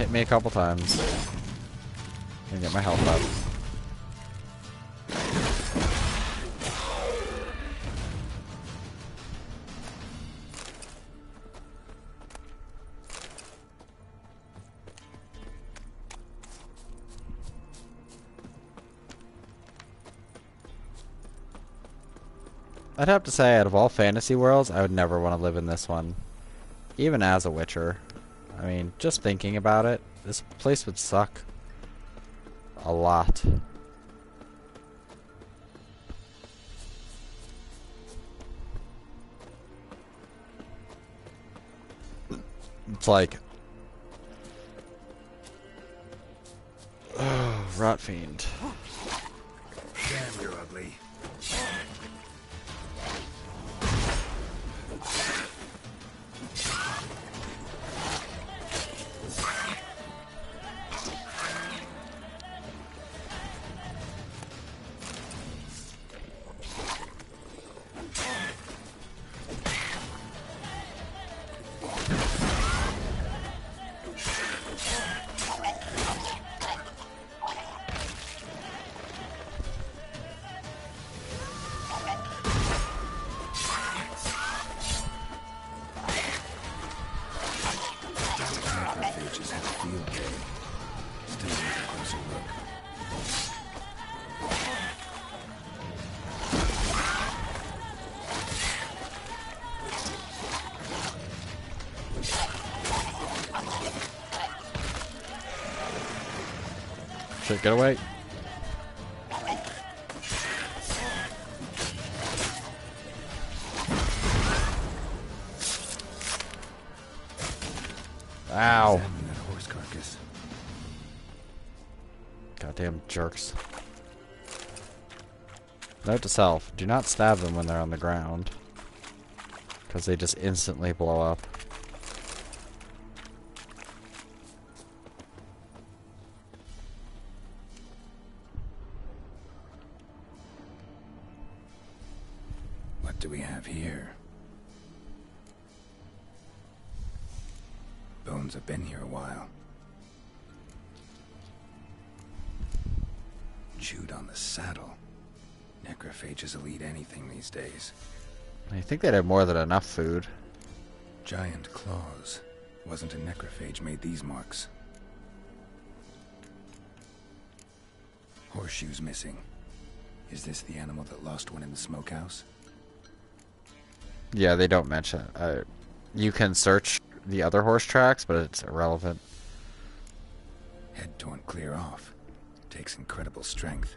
hit me a couple times. And get my health up. I'd have to say, out of all fantasy worlds, I would never want to live in this one. Even as a Witcher. I mean, just thinking about it, this place would suck. A lot. It's like... Oh, Rot Fiend. Damn, you're ugly. Shit, get away. Ow. That horse carcass. Goddamn jerks. Note to self, do not stab them when they're on the ground. Because they just instantly blow up. What do we have here? Bones have been here a while. Chewed on the saddle. Necrophages will eat anything these days. I think they'd have more than enough food. Giant claws. Wasn't a necrophage made these marks. Horseshoes missing. Is this the animal that lost one in the smokehouse? Yeah, they don't mention it. You can search the other horse tracks, but it's irrelevant. Head torn clear off. Takes incredible strength.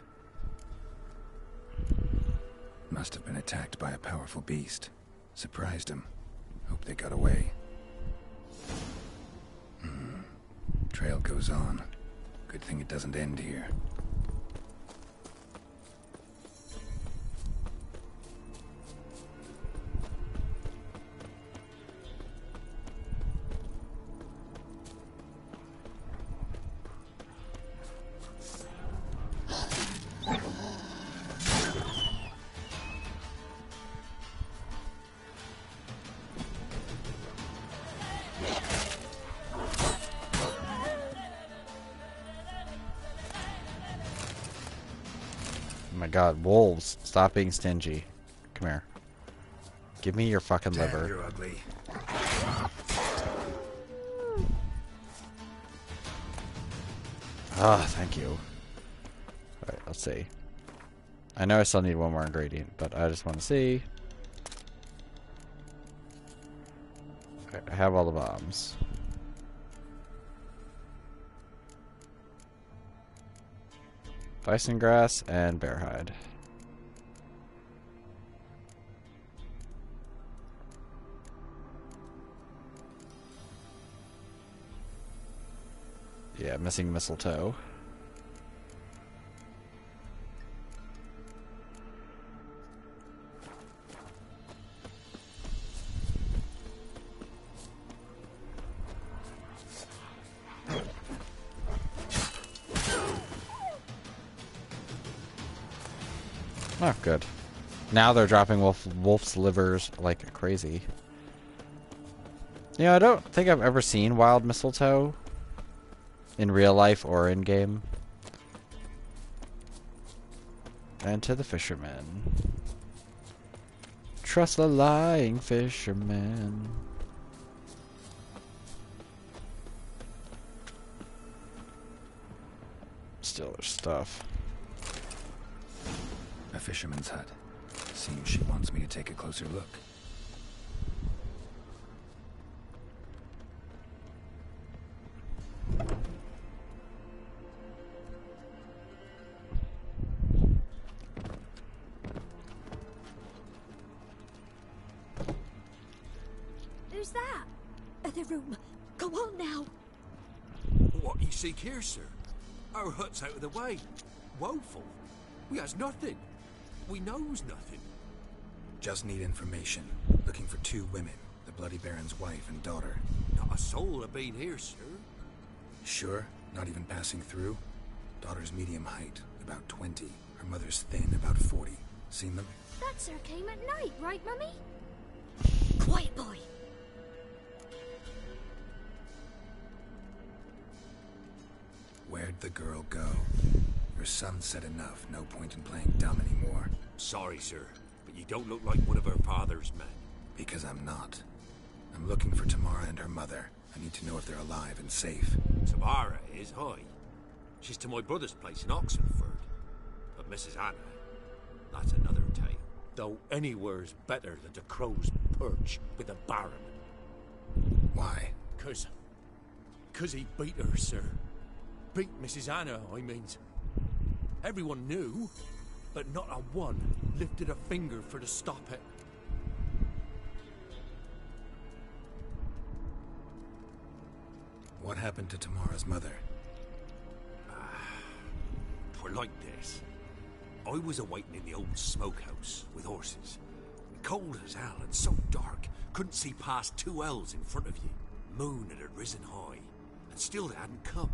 Must have been attacked by a powerful beast. Surprised him. Hope they got away. Trail goes on. Good thing it doesn't end here. Oh my god, wolves, stop being stingy. Come here. Give me your fucking liver. You're ugly. Ah, thank you. Alright, let's see. I know I still need one more ingredient, but I just want to see. Alright, I have all the bombs. Bison grass and bear hide. Yeah, missing mistletoe. Oh, good. Now they're dropping wolf's livers like crazy. You know, I don't think I've ever seen wild mistletoe. In real life or in game. And to the fisherman. Trust the lying fisherman. Still there's stuff. A fisherman's hut. Seems she wants me to take a closer look. Who's that? The room. Go on now. What you seek here, sir? Our hut's out of the way. Woeful. We has nothing. We knows nothing. Just need information. Looking for 2 women. The Bloody Baron's wife and daughter. Not a soul have been here, sir. Sure? Not even passing through? Daughter's medium height, about 20. Her mother's thin, about 40. Seen them? That sir came at night, right, Mummy? Quiet, boy. Where'd the girl go? Your son said enough. No point in playing dumb anymore. Sorry, sir, but you don't look like one of our father's men. Because I'm not. I'm looking for Tamara and her mother. I need to know if they're alive and safe. Tamara is, hi. She's to my brother's place in Oxenford. But Mrs. Anna, that's another tale. Though anywhere's better than the Crow's Perch with the Baron. Why? Cause he beat her, sir. Beat Mrs. Anna, I means. Everyone knew, but not a one lifted a finger for to stop it. What happened to Tamara's mother? For like this. I was awaiting in the old smokehouse with horses. Cold as hell and so dark, couldn't see past 2 ells in front of you. Moon had risen high, and still they hadn't come.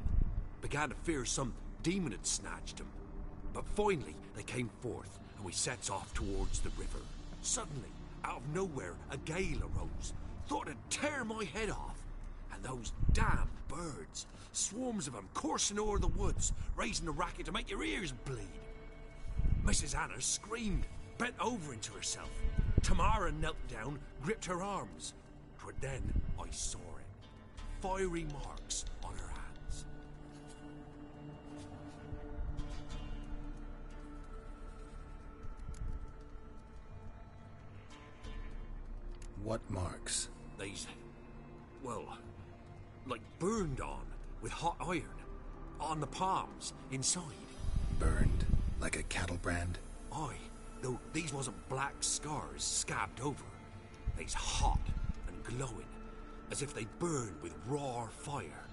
Began to fear some demon had snatched them. But finally they came forth, and we sets off towards the river. Suddenly, out of nowhere, a gale arose. Thought it'd tear my head off. And those damn birds, swarms of them coursing o'er the woods, raising a racket to make your ears bleed. Mrs. Anna screamed, bent over into herself. Tamara knelt down, gripped her arms. 'Twere then I saw it. Fiery marks on her hands. What marks? These, well, like burned on with hot iron. On the palms, inside. Burned? Like a cattle brand? Aye, though these wasn't black scars scabbed over. They's hot and glowing, as if they burned with raw fire.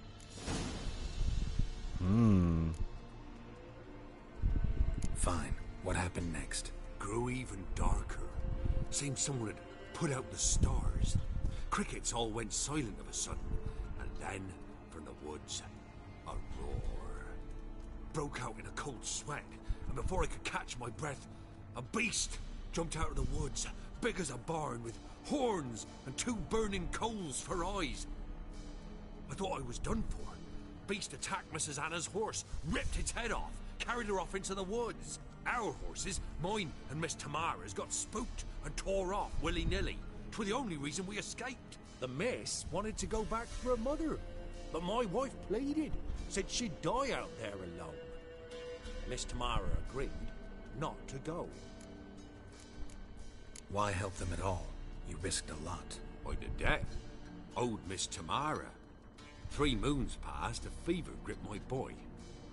Fine. What happened next? Grew even darker. Seemed someone had put out the stars. Crickets all went silent of a sudden, and then, from the woods, a roar. Broke out in a cold sweat, and before I could catch my breath, a beast jumped out of the woods, big as a barn, with horns and 2 burning coals for eyes. I thought I was done for. Beast attacked Mrs. Anna's horse, ripped its head off, carried her off into the woods. Our horses, mine and Miss Tamara's, got spooked and tore off willy-nilly. 'Twere the only reason we escaped. The miss wanted to go back for her mother, but my wife pleaded, said she'd die out there alone. Miss Tamara agreed not to go. Why help them at all? You risked a lot. By the death, owed Miss Tamara. 3 moons passed, a fever gripped my boy.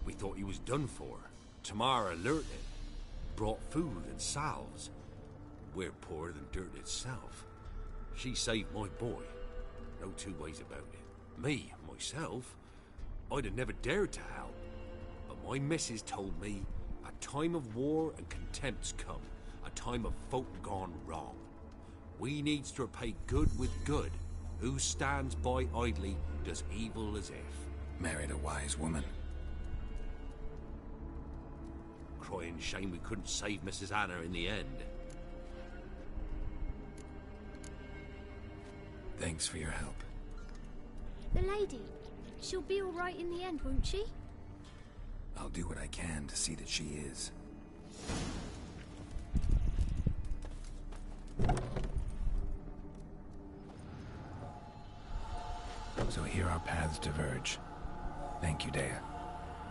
We thought he was done for. Tamara alerted, brought food and salves. We're poorer than dirt itself. She saved my boy. No 2 ways about it. Me, myself, I'd have never dared to help. But my missus told me a time of war and contempt's come. A time of folk gone wrong. We needs to repay good with good. Who stands by idly does evil as if. Married a wise woman. Crying shame we couldn't save Mrs. Anna in the end. Thanks for your help. The lady. She'll be alright in the end, won't she? I'll do what I can to see that she is. So here our paths diverge. Thank you, Dea.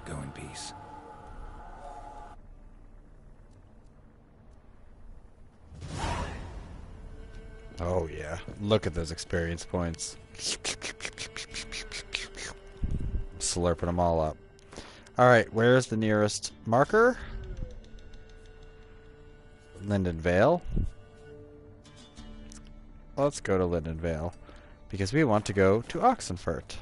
Go in peace. Oh yeah, look at those experience points. Slurping them all up. Alright, where's the nearest marker? Linden Vale. Let's go to Linden Vale, because we want to go to Oxenfurt.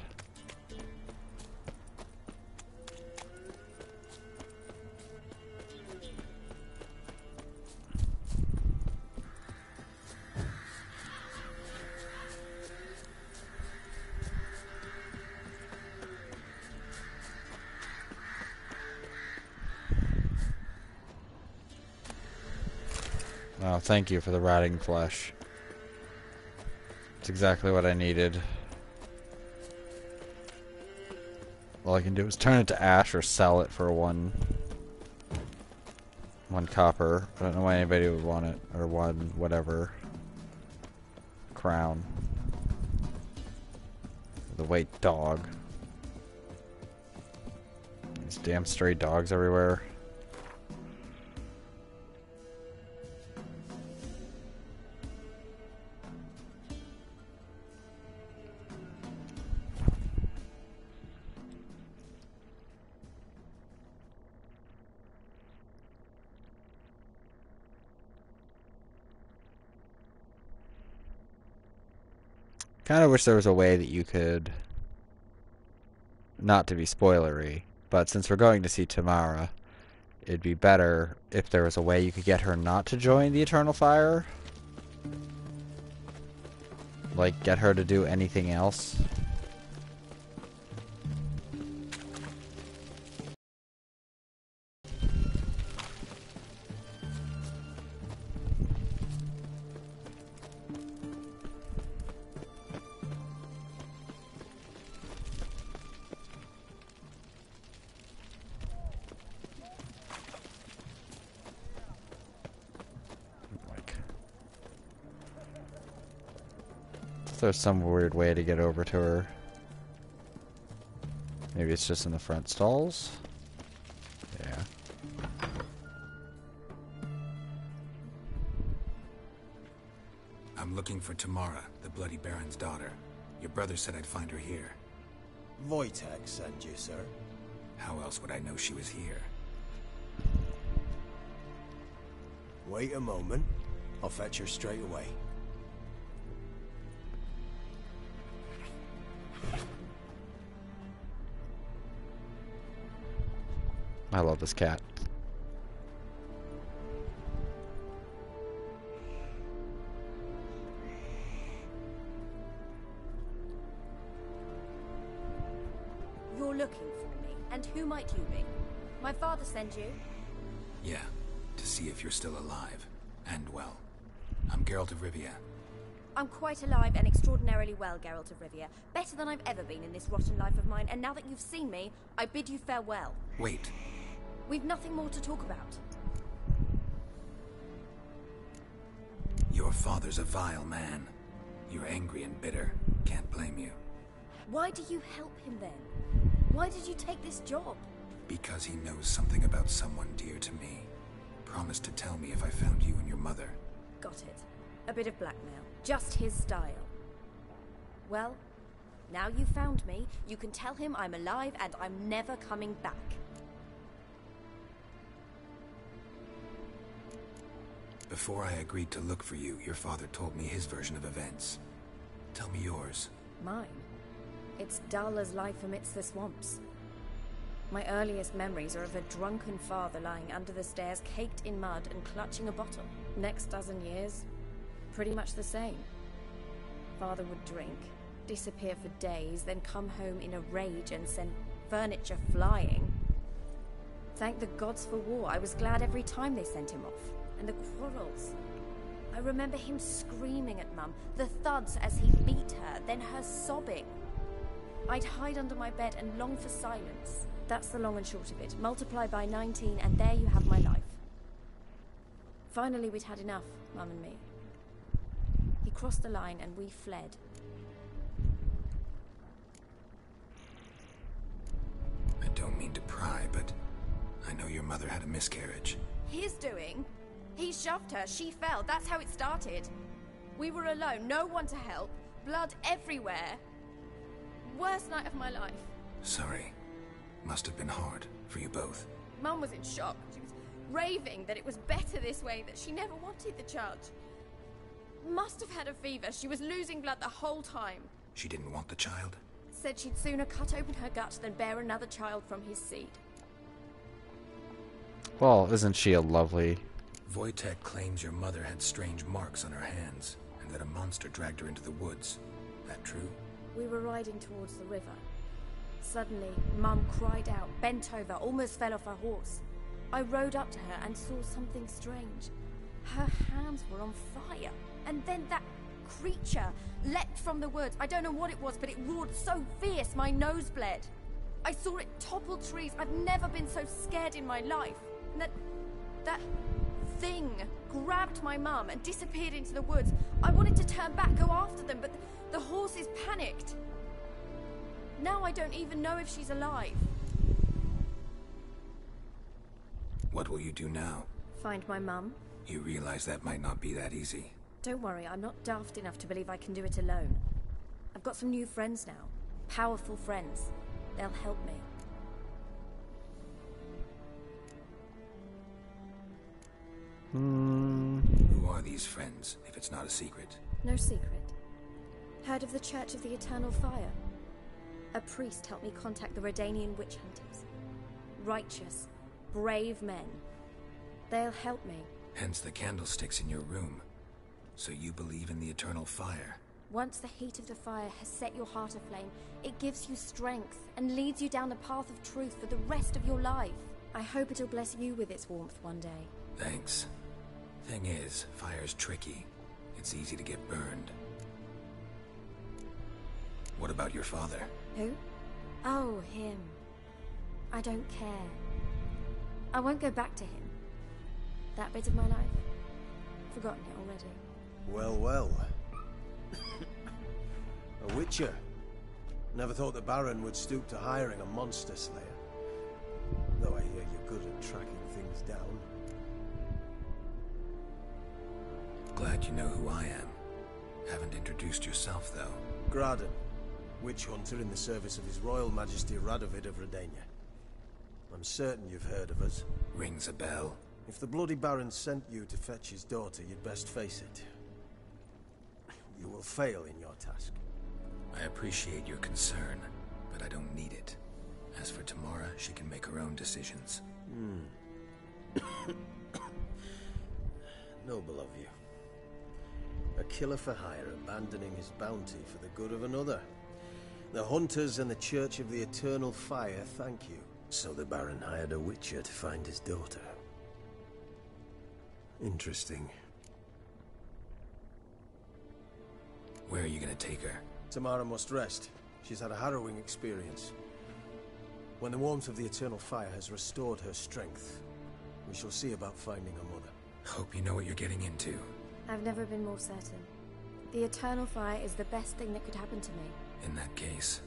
Oh, thank you for the rotting flesh. It's exactly what I needed. All I can do is turn it to ash or sell it for one copper. I don't know why anybody would want it, or one whatever crown. The white dog. These damn stray dogs everywhere. Kind of wish there was a way that you could, not to be spoilery, but since we're going to see Tamara, it'd be better if there was a way you could get her not to join the Eternal Fire. Like, get her to do anything else. There's some weird way to get over to her. Maybe it's just in the front stalls? Yeah. I'm looking for Tamara, the Bloody Baron's daughter. Your brother said I'd find her here. Wojtek sent you, sir. How else would I know she was here? Wait a moment. I'll fetch her straight away. I love this cat. You're looking for me, and who might you be? My father sent you? Yeah, to see if you're still alive. And well. I'm Geralt of Rivia. I'm quite alive and extraordinarily well, Geralt of Rivia. Better than I've ever been in this rotten life of mine, and now that you've seen me, I bid you farewell. Wait. We've nothing more to talk about. Your father's a vile man. You're angry and bitter. Can't blame you. Why do you help him then? Why did you take this job? Because he knows something about someone dear to me. Promised to tell me if I found you and your mother. Got it. A bit of blackmail. Just his style. Well, now you've found me, you can tell him I'm alive and I'm never coming back. Before I agreed to look for you, your father told me his version of events. Tell me yours. Mine? It's dull as life amidst the swamps. My earliest memories are of a drunken father lying under the stairs, caked in mud and clutching a bottle. Next dozen years, pretty much the same. Father would drink, disappear for days, then come home in a rage and send furniture flying. Thank the gods for war. I was glad every time they sent him off. And the quarrels. I remember him screaming at Mum, the thuds as he beat her, then her sobbing. I'd hide under my bed and long for silence. That's the long and short of it. Multiply by 19 and there you have my life. Finally, we'd had enough, Mum and me. He crossed the line and we fled. I don't mean to pry, but I know your mother had a miscarriage. His doing? He shoved her, she fell, that's how it started. We were alone, no one to help, blood everywhere. Worst night of my life. Sorry. Must have been hard for you both. Mum was in shock. She was raving that it was better this way, that she never wanted the child. Must have had a fever. She was losing blood the whole time. She didn't want the child? Said she'd sooner cut open her gut than bear another child from his seed. Well, isn't she a lovely... Wojtek claims your mother had strange marks on her hands, and that a monster dragged her into the woods. That true? We were riding towards the river. Suddenly, Mum cried out, bent over, almost fell off her horse. I rode up to her and saw something strange. Her hands were on fire. And then that creature leapt from the woods. I don't know what it was, but it roared so fierce my nose bled. I saw it topple trees. I've never been so scared in my life. And that thing grabbed my mum and disappeared into the woods. I wanted to turn back, go after them, but the horses panicked. Now I don't even know if she's alive. What will you do now? Find my mum. You realize that might not be that easy. Don't worry, I'm not daft enough to believe I can do it alone. I've got some new friends now. Powerful friends. They'll help me. Who are these friends, if it's not a secret? No secret. Heard of the Church of the Eternal Fire? A priest helped me contact the Redanian witch hunters. Righteous, brave men. They'll help me. Hence the candlesticks in your room. So you believe in the eternal fire? Once the heat of the fire has set your heart aflame, it gives you strength and leads you down the path of truth for the rest of your life. I hope it'll bless you with its warmth one day. Thanks. Thing is, fire's tricky. It's easy to get burned. What about your father? Who? Oh, him. I don't care. I won't go back to him. That bit of my life. Forgotten it already. Well, well. A witcher. Never thought the Baron would stoop to hiring a monster slayer. Though I hear you're good at tracking things down. Glad you know who I am. Haven't introduced yourself, though. Graden, witch hunter in the service of His Royal Majesty Radovid of Redania. I'm certain you've heard of us. Rings a bell. If the Bloody Baron sent you to fetch his daughter, you'd best face it. You will fail in your task. I appreciate your concern, but I don't need it. As for Tamara, she can make her own decisions. Noble of you. A killer for hire abandoning his bounty for the good of another. The hunters and the Church of the Eternal Fire thank you. So the Baron hired a witcher to find his daughter. Interesting. Where are you gonna take her? Tamara must rest. She's had a harrowing experience. When the warmth of the Eternal Fire has restored her strength, we shall see about finding her mother. Hope you know what you're getting into. I've never been more certain. The Eternal Fire is the best thing that could happen to me. In that case,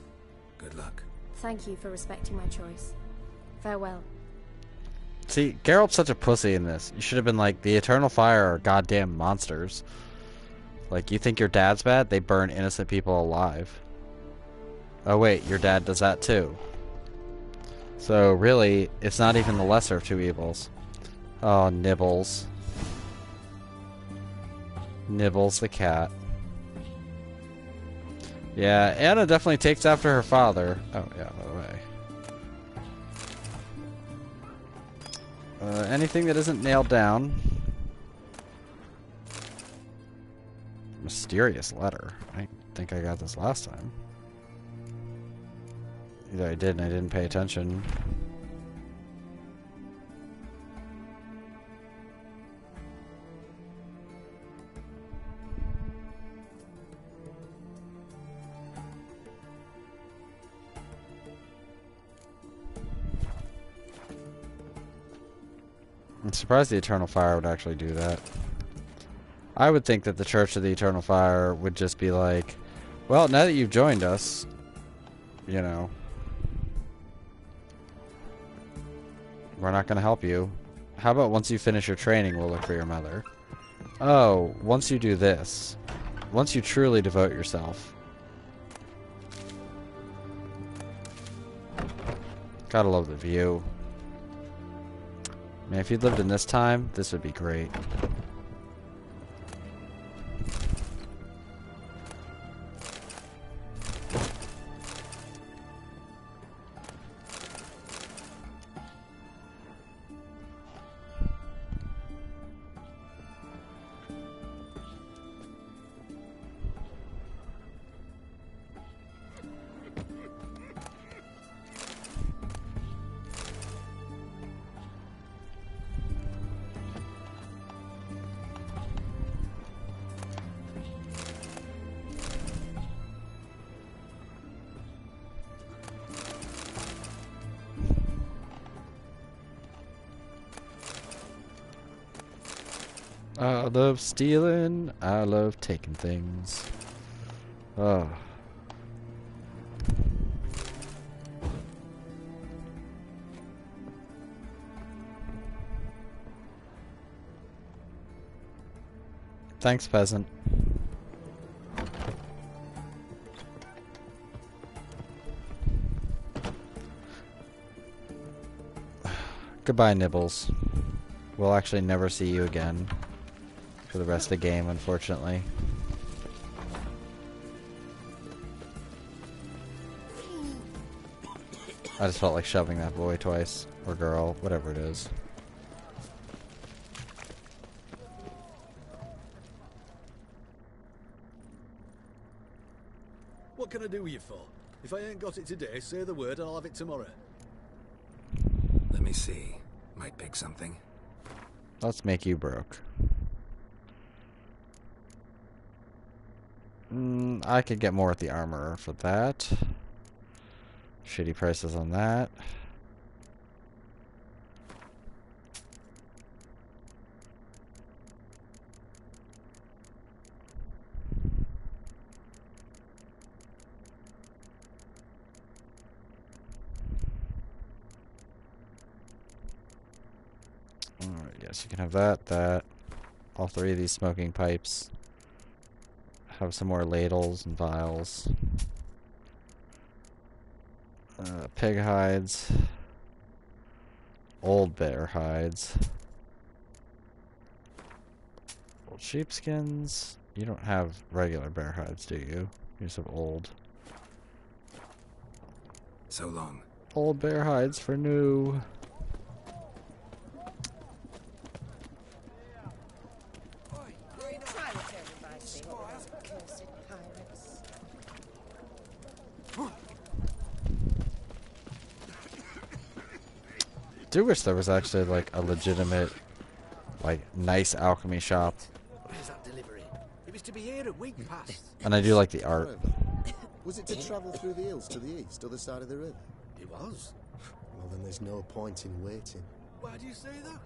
good luck. Thank you for respecting my choice. Farewell. See, Geralt's such a pussy in this. You should have been like, the Eternal Fire are goddamn monsters. Like, you think your dad's bad? They burn innocent people alive. Oh wait, your dad does that too. So really, it's not even the lesser of two evils. Oh, Nibbles. Nibbles the cat. Yeah, Anna definitely takes after her father. Oh, yeah, by the way. Anything that isn't nailed down. Mysterious letter. I think I got this last time. Either I did and I didn't pay attention. I'm surprised the Eternal Fire would actually do that. I would think that the Church of the Eternal Fire would just be like, well, now that you've joined us, you know, we're not going to help you. How about once you finish your training, we'll look for your mother? Oh, once you do this, once you truly devote yourself. Gotta love the view. Man, if you'd lived in this time, this would be great. I love stealing. I love taking things. Oh. Thanks, peasant. Goodbye, Nibbles. We'll actually never see you again for the rest of the game, unfortunately. I just felt like shoving that boy twice. Or girl, whatever it is. What can I do with you for? If I ain't got it today, say the word and I'll have it tomorrow. Let me see. Might pick something. Let's make you broke. I could get more at the armorer for that. Shitty prices on that. Alright, yes, you can have that. All three of these smoking pipes. Have some more ladles and vials. Pig hides. Old bear hides. Old sheepskins. You don't have regular bear hides, do you? You just have old. So long. Old bear hides for new. I do wish there was actually like a legitimate, like, nice alchemy shop. Where's that delivery? It was to be here a week past. And I do like the art. Was it to travel through the hills to the east, other side of the river? It was. Well, then there's no point in waiting. Why do you say that?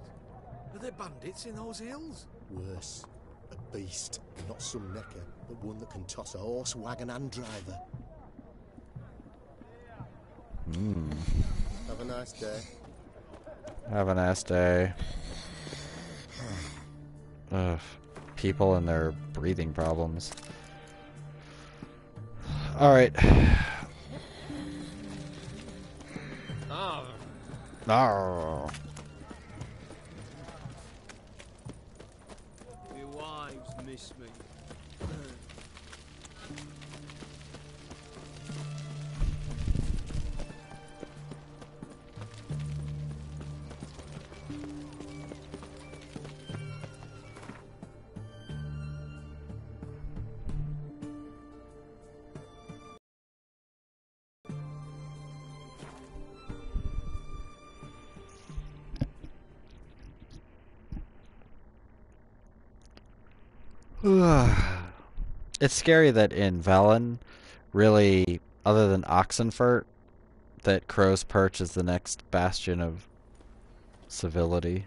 Are there bandits in those hills? Worse, a beast, not some necker, but one that can toss a horse, wagon and driver. Have a nice day. Have a nice day. Ugh. People and their breathing problems. Alright. Oh. Your wives miss me. It's scary that in Velen, really, other than Oxenfurt, that Crow's Perch is the next bastion of civility.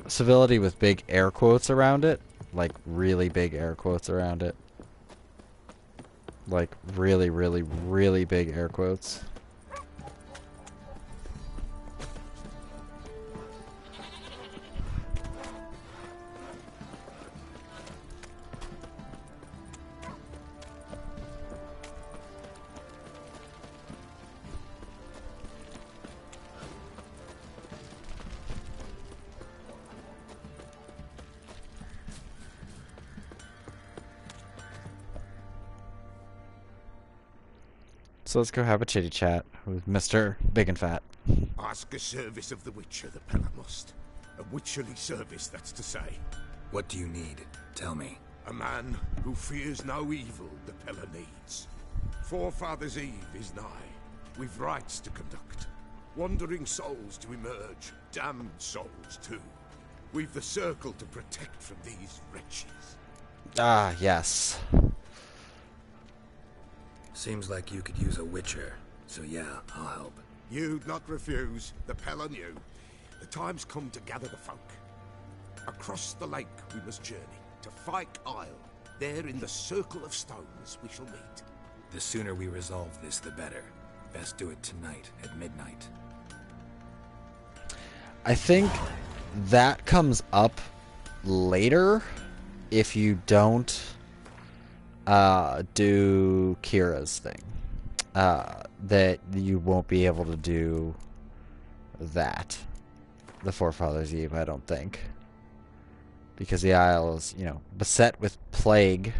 civility with big air quotes around it. Like, really big air quotes around it. Like, really, really, really big air quotes. So let's go have a chitty chat with Mr. Big and Fat. Ask a service of the Witcher, the Pella must. A witcherly service, that's to say. What do you need? Tell me. A man who fears no evil the Pella needs. Forefathers' Eve is nigh. We've rites to conduct. Wandering souls to emerge. Damned souls, too. We've the circle to protect from these wretches. Ah, yes. Seems like you could use a witcher, so yeah, I'll help. You'd not refuse. The Pella knew. The time's come to gather the folk. Across the lake we must journey, to Fyke Isle. There in the Circle of Stones we shall meet. The sooner we resolve this, the better. Best do it tonight, at midnight. I think that comes up later if you don't do Kira's thing. That you won't be able to do that. The Forefathers' Eve, I don't think. Because the Isle is, you know, beset with plague.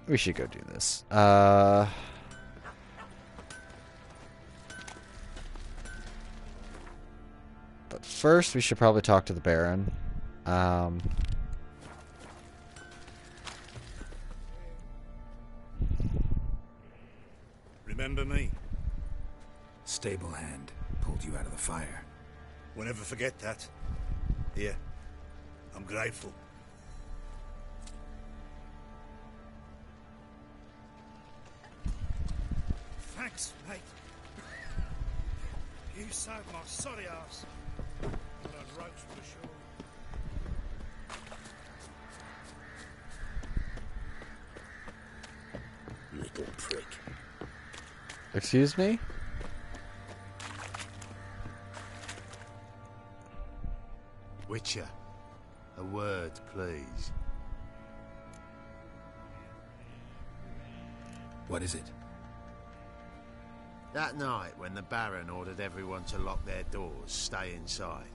We should go do this. But first, we should probably talk to the Baron. Remember me? Stable hand pulled you out of the fire. We'll never forget that. Here, I'm grateful. Thanks, mate. You saved my sorry ass. But I'd roast for sure. Little prick. Excuse me? Witcher, a word, please. What is it? That night when the Baron ordered everyone to lock their doors, stay inside.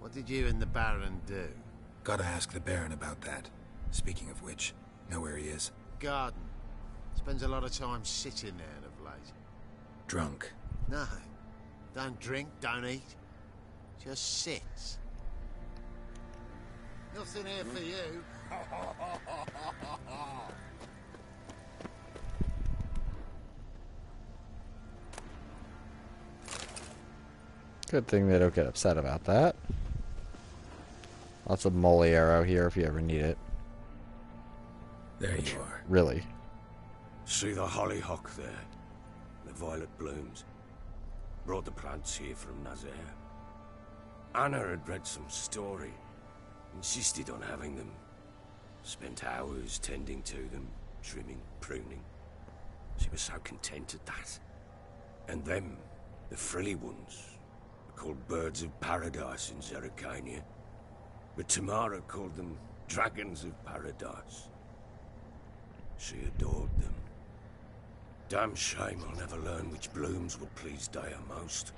What did you and the Baron do? Gotta ask the Baron about that. Speaking of which, know where he is? Garden. Spends a lot of time sitting there of late. Drunk. No. Don't drink, don't eat. Just sits. Nothing here for you. Good thing they don't get upset about that. Lots of moly arrow here if you ever need it. There you are. Really. See the hollyhock there? The violet blooms. Brought the plants here from Nazaire. Anna had read some story. Insisted on having them. Spent hours tending to them, trimming, pruning. She was so content at that. And them, the frilly ones, called birds of paradise in Zerrikania. But Tamara called them dragons of paradise. She adored them. Damn shame I'll never learn which blooms would please Dea most.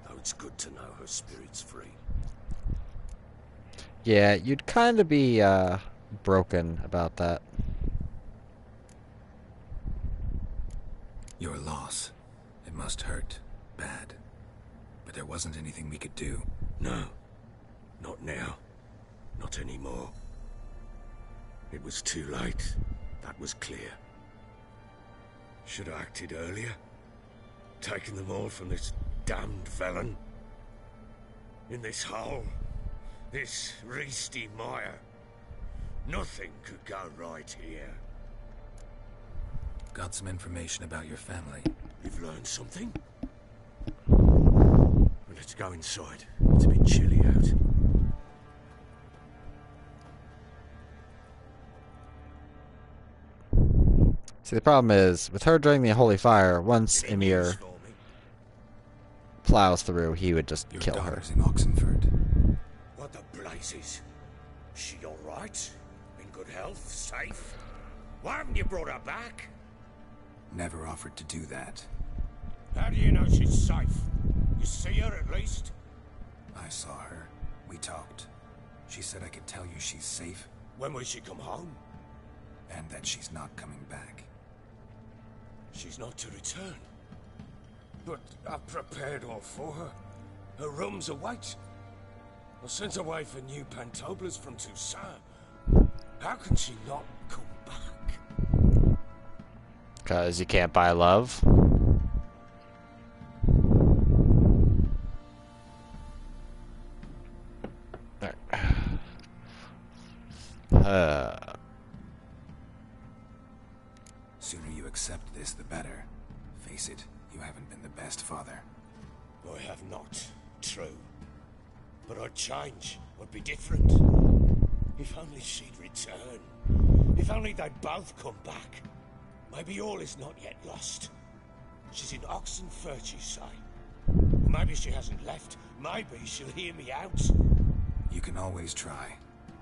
Though it's good to know her spirit's free. Yeah, you'd kind of be broken about that. Your loss. It must hurt. Bad. But there wasn't anything we could do. No. Not now. Not anymore. It was too late. That was clear. Should have acted earlier. Taken them all from this damned felon. In this hole. This reesty mire. Nothing could go right here. Got some information about your family. You've learned something? Well, go inside. It's a bit chilly out. See, the problem is, with her during the Holy Fire, once Emir plows through, he would just Your kill her. daughter's in Oxenford. What the blazes? She alright? In good health? Safe? Why haven't you brought her back? Never offered to do that. How do you know she's safe? You see her at least? I saw her. We talked. She said I could tell you she's safe. When will she come home? And that she's not coming back. She's not to return. But I've prepared all for her. Her rooms await. I sent away for new Pantoblas from Toussaint. How can she not come back? 'Cause you can't buy love. Sooner you accept this, the better. Face it, you haven't been the best father. I have not. True. But I'd change. I'd be different. If only she'd return. If only they'd both come back. Maybe all is not yet lost. She's in Oxenfurt, you say? Maybe she hasn't left. Maybe she'll hear me out. You can always try.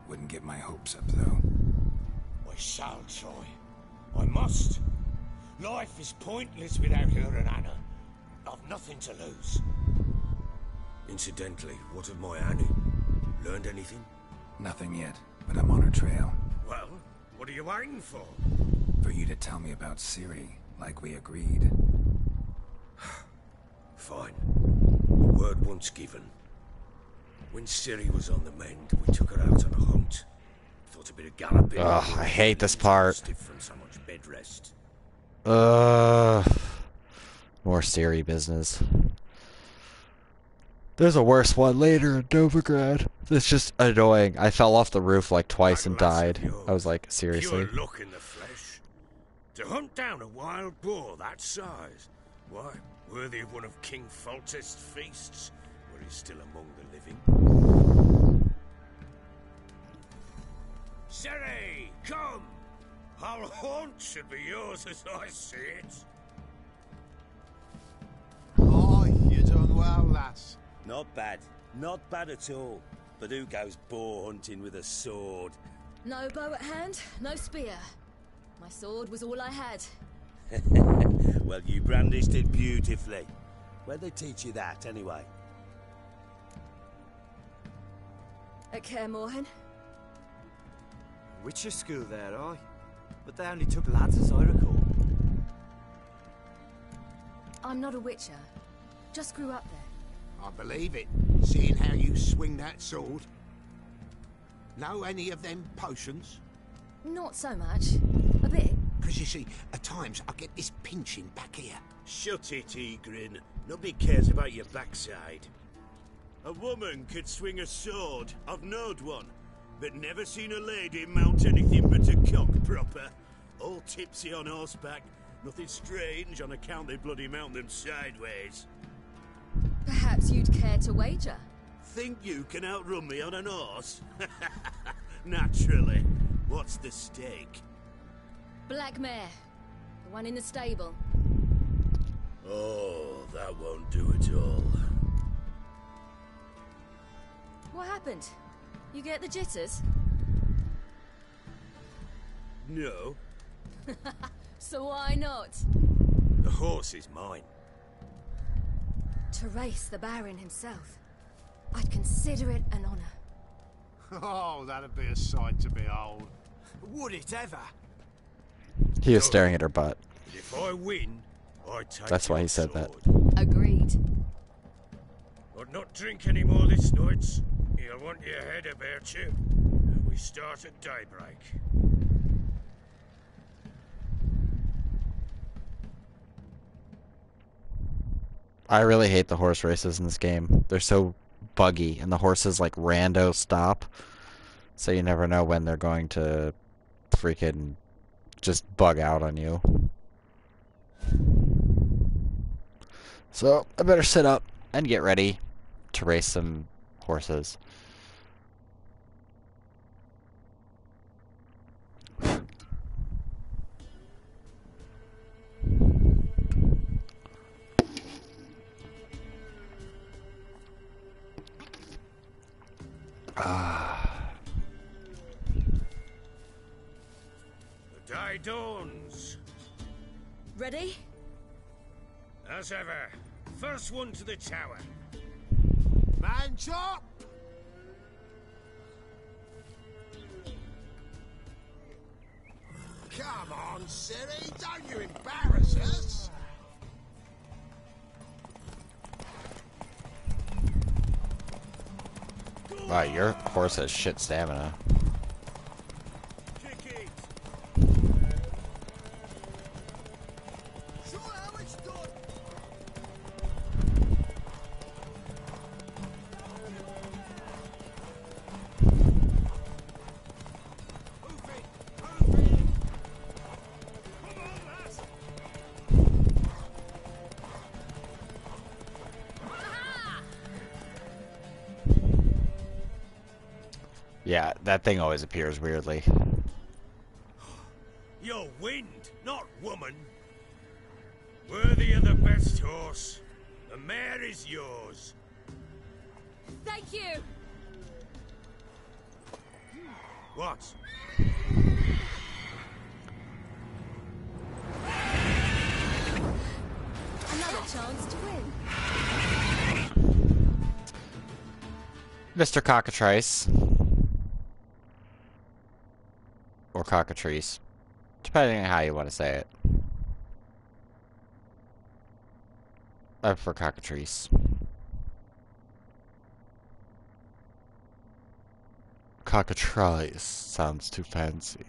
Wouldn't get my hopes up, though. I shall try. I must. Life is pointless without her and Anna. I've nothing to lose. Incidentally, what of my Annie? Learned anything? Nothing yet, but I'm on her trail. Well, what are you waiting for? For you to tell me about Ciri, like we agreed. Fine. A word once given. When Ciri was on the mend, we took her out on a hunt. Thought a bit of galloping. Ugh, I hate this part. Stiff from so much bed rest. More Ciri business. There's a worse one later in Novigrad. It's just annoying. I fell off the roof like twice and died. I was like, seriously? Pure luck in the flesh. To hunt down a wild boar that size. Why, worthy of one of King Foltest's feasts, where he's still among the living. Ciri, come! Our haunt should be yours as I see it. Oh, you're doing well, lass. Not bad. Not bad at all. But who goes boar hunting with a sword? No bow at hand, no spear. My sword was all I had. Well, you brandished it beautifully. Where'd they teach you that, anyway? At Kaer Morhen. Witcher school there, aye. But they only took lads as I recall. I'm not a witcher. Just grew up there. I believe it, seeing how you swing that sword. Know any of them potions? Not so much. A bit. Because you see, at times I get this pinching back here. Shut it, Egrin. Nobody cares about your backside. A woman could swing a sword. I've knowed one. But never seen a lady mount anything but a cock proper. All tipsy on horseback. Nothing strange on account they bloody mount them sideways. Perhaps you'd care to wager? Think you can outrun me on an horse? Naturally. What's the stake? Black mare. The one in the stable. Oh, that won't do at all. What happened? You get the jitters? No. So why not? The horse is mine. To race the Baron himself. I'd consider it an honor. Oh, that'd be a sight to behold. Would it ever? He was staring at her butt. If I win, I take That's why your he said that. sword. Agreed. I'd not drink any more this night. You'll want your head about you. We start at daybreak. I really hate the horse races in this game. They're so buggy, and the horses like rando stop, so you never know when they're going to freaking just bug out on you. So I better sit up and get ready to race some horses. The day dawns. Ready? As ever, first one to the tower. Man chop! Come on, Siri, don't you embarrass us! Wow, your horse has shit stamina. Kick it. Show how it's done! Yeah, that thing always appears weirdly. You're wind, not woman. Worthy of the best horse. The mare is yours. Thank you! What? Another chance to win. Mr. Cockatrice. Or Cockatrice. Depending on how you want to say it. I prefer Cockatrice. Cockatrice sounds too fancy.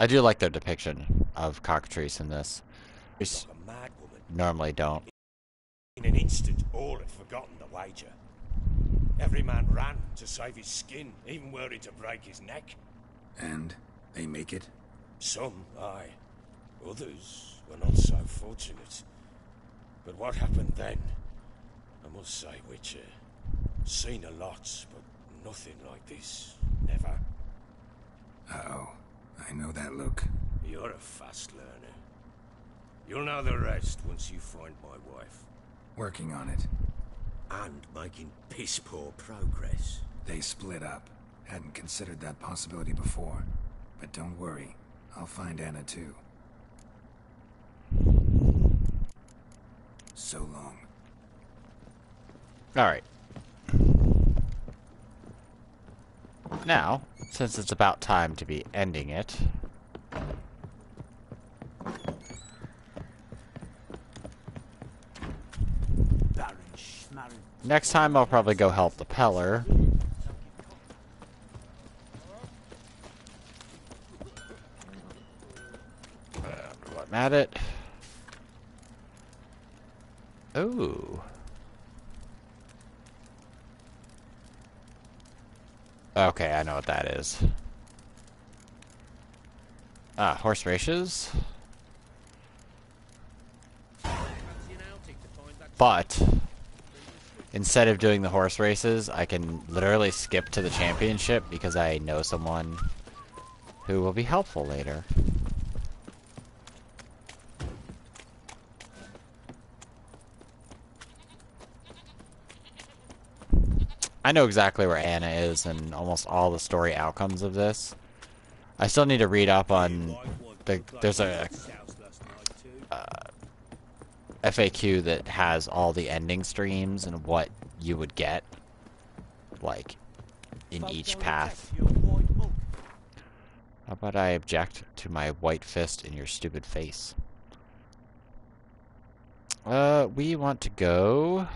I do like their depiction of Cockatrice in this. Like a mad woman. Normally don't. In an instant, all had forgotten the wager. Every man ran to save his skin, even were it to break his neck. And they make it? Some, aye. Others were not so fortunate. But what happened then? I must say, Witcher, seen a lot, but nothing like this. Never. Uh-oh. I know that look. You're a fast learner. You'll know the rest once you find my wife. Working on it. And making piss-poor progress. They split up. Hadn't considered that possibility before. But don't worry. I'll find Anna too. So long. Alright. Now, since it's about time to be ending it... Next time I'll probably go help the Peller. While I'm at it. Ooh. Okay, I know what that is. Ah, horse races. But instead of doing the horse races, I can literally skip to the championship because I know someone who will be helpful later. I know exactly where Anna is and almost all the story outcomes of this. I still need to read up on there's a FAQ that has all the ending streams and what you would get, like, in each path. How about I object to my white fist in your stupid face? We want to go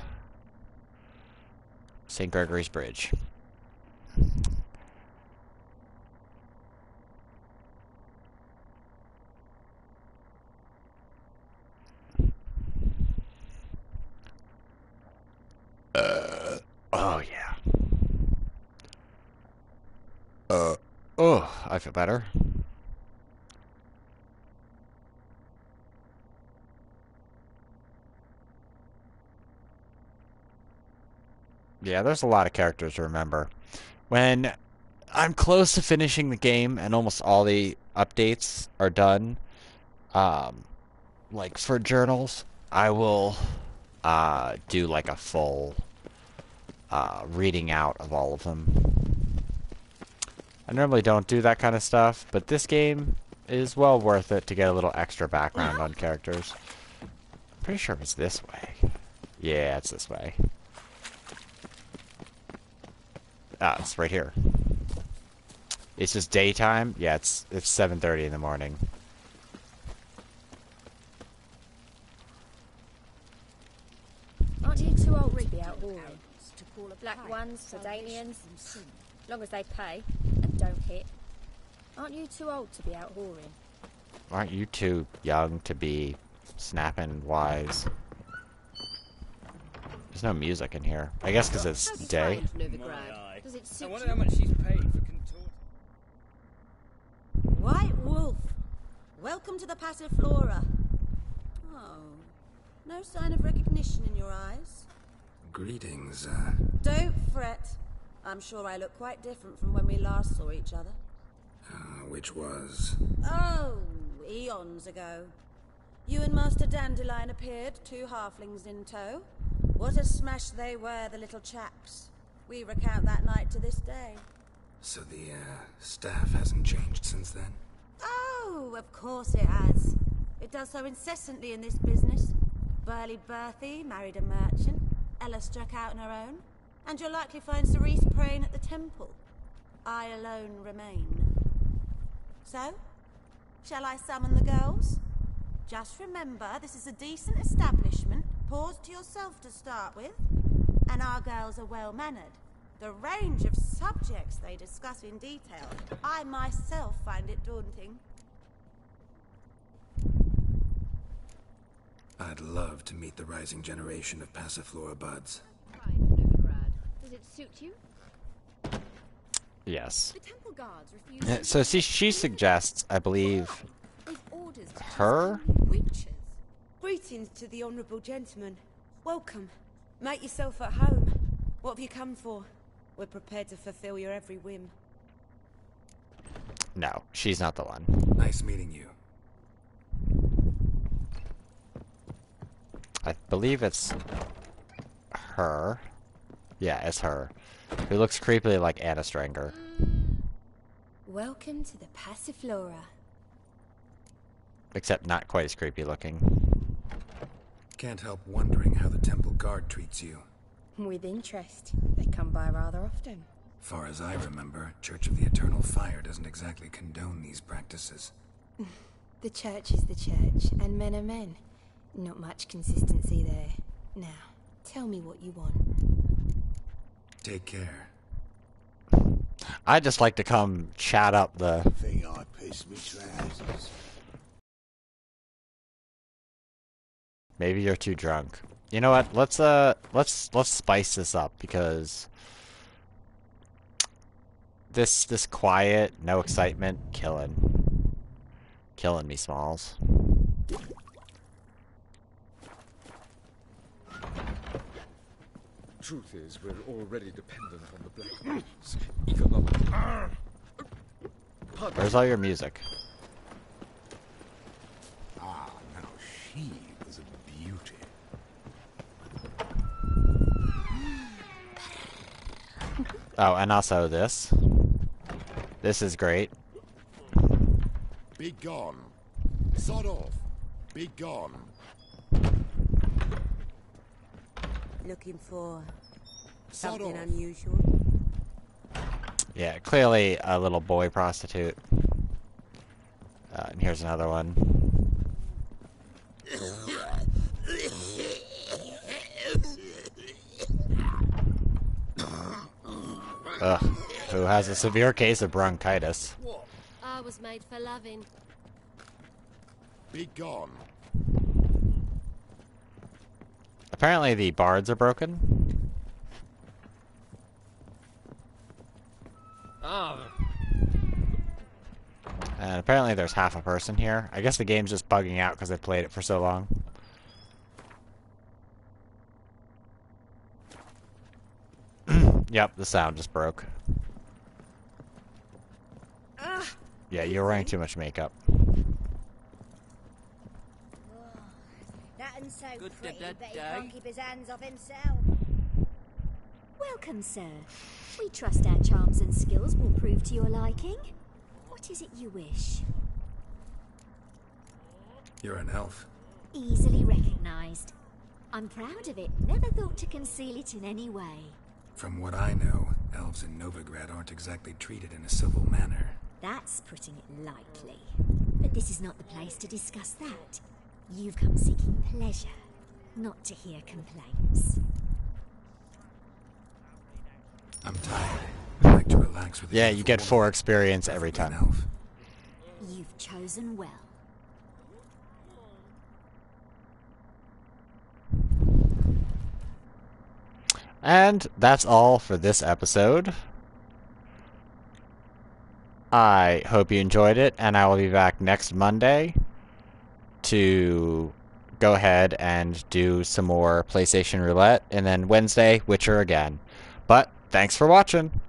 St. Gregory's Bridge. Oh yeah. Oh, I feel better. Yeah, there's a lot of characters to remember. When I'm close to finishing the game and almost all the updates are done, like for journals, I will do like a full reading out of all of them. I normally don't do that kind of stuff, but this game is well worth it to get a little extra background on characters. Pretty sure it's this way. Yeah, it's this way. Ah, it's right here. It's just daytime. Yeah, it's 7:30 in the morning. Aren't you too old to be out whoring? Black ones, Sedanians, long as they pay and don't hit. Aren't you too old to be out whoring? Aren't you too young to be snapping wise? There's no music in here. I guess because it's day. Does it suit I wonder how much she's paid for contorting. White Wolf, welcome to the Passiflora. Oh, no sign of recognition in your eyes. Greetings, Don't fret. I'm sure I look quite different from when we last saw each other. which was... Oh, eons ago. You and Master Dandelion appeared, 2 halflings in tow. What a smash they were, the little chaps. We recount that night to this day. So the, staff hasn't changed since then? Oh, of course it has. It does so incessantly in this business. Burly Berthy married a merchant. Ella struck out on her own. And you'll likely find Cerise praying at the temple. I alone remain. So, shall I summon the girls? Just remember, this is a decent establishment. Pause to yourself to start with. And our girls are well-mannered. The range of subjects they discuss in detail, I myself find it daunting. I'd love to meet the rising generation of Passiflora buds. Does it suit you? Yes. The temple guards refuse. So she suggests, I believe, her? Witches. Greetings to the honourable gentleman. Welcome. Make yourself at home. What have you come for? We're prepared to fulfill your every whim. No, she's not the one. Nice meeting you. I believe it's her. Yeah, it's her. Who looks creepily like Anna Stranger. Welcome to the Passiflora. Except not quite as creepy looking. Can't help wondering how the temple guard treats you. With interest. They come by rather often. Far as I remember, Church of the Eternal Fire doesn't exactly condone these practices. The church is the church, and men are men. Not much consistency there. Now, tell me what you want. Take care. I'd just like to come chat up the... Think I pissed me trousers. Maybe you're too drunk. You know what? Let's spice this up because this quiet, no excitement, killing me, Smalls. Truth is, we're already dependent on the Black Marks. Economically. Where's all your music? Ah, now she was a beauty. Oh, and also this. This is great. Be gone. Sod off. Be gone. Looking for Sod something off. unusual? Yeah, clearly a little boy prostitute. And here's another one. Ugh. Who has a severe case of bronchitis. I was made for loving. Be gone. Apparently the bards are broken. And apparently there's half a person here. I guess the game's just bugging out because I played it for so long. Yep, the sound just broke. Yeah, you're wearing too much makeup. That and so Good pretty, da- da- but he day. can't keep his hands off himself. Welcome, sir. We trust our charms and skills will prove to your liking. What is it you wish? You're an elf. Easily recognized. I'm proud of it. Never thought to conceal it in any way. From what I know, elves in Novigrad aren't exactly treated in a civil manner. That's putting it lightly. But this is not the place to discuss that. You've come seeking pleasure, not to hear complaints. I'm tired. I'd like to relax with Yeah, you get 4 experience every time. elf. You've chosen well. And that's all for this episode. I hope you enjoyed it, and I will be back next Monday to go ahead and do some more PlayStation Roulette, and then Wednesday, Witcher again. But thanks for watching!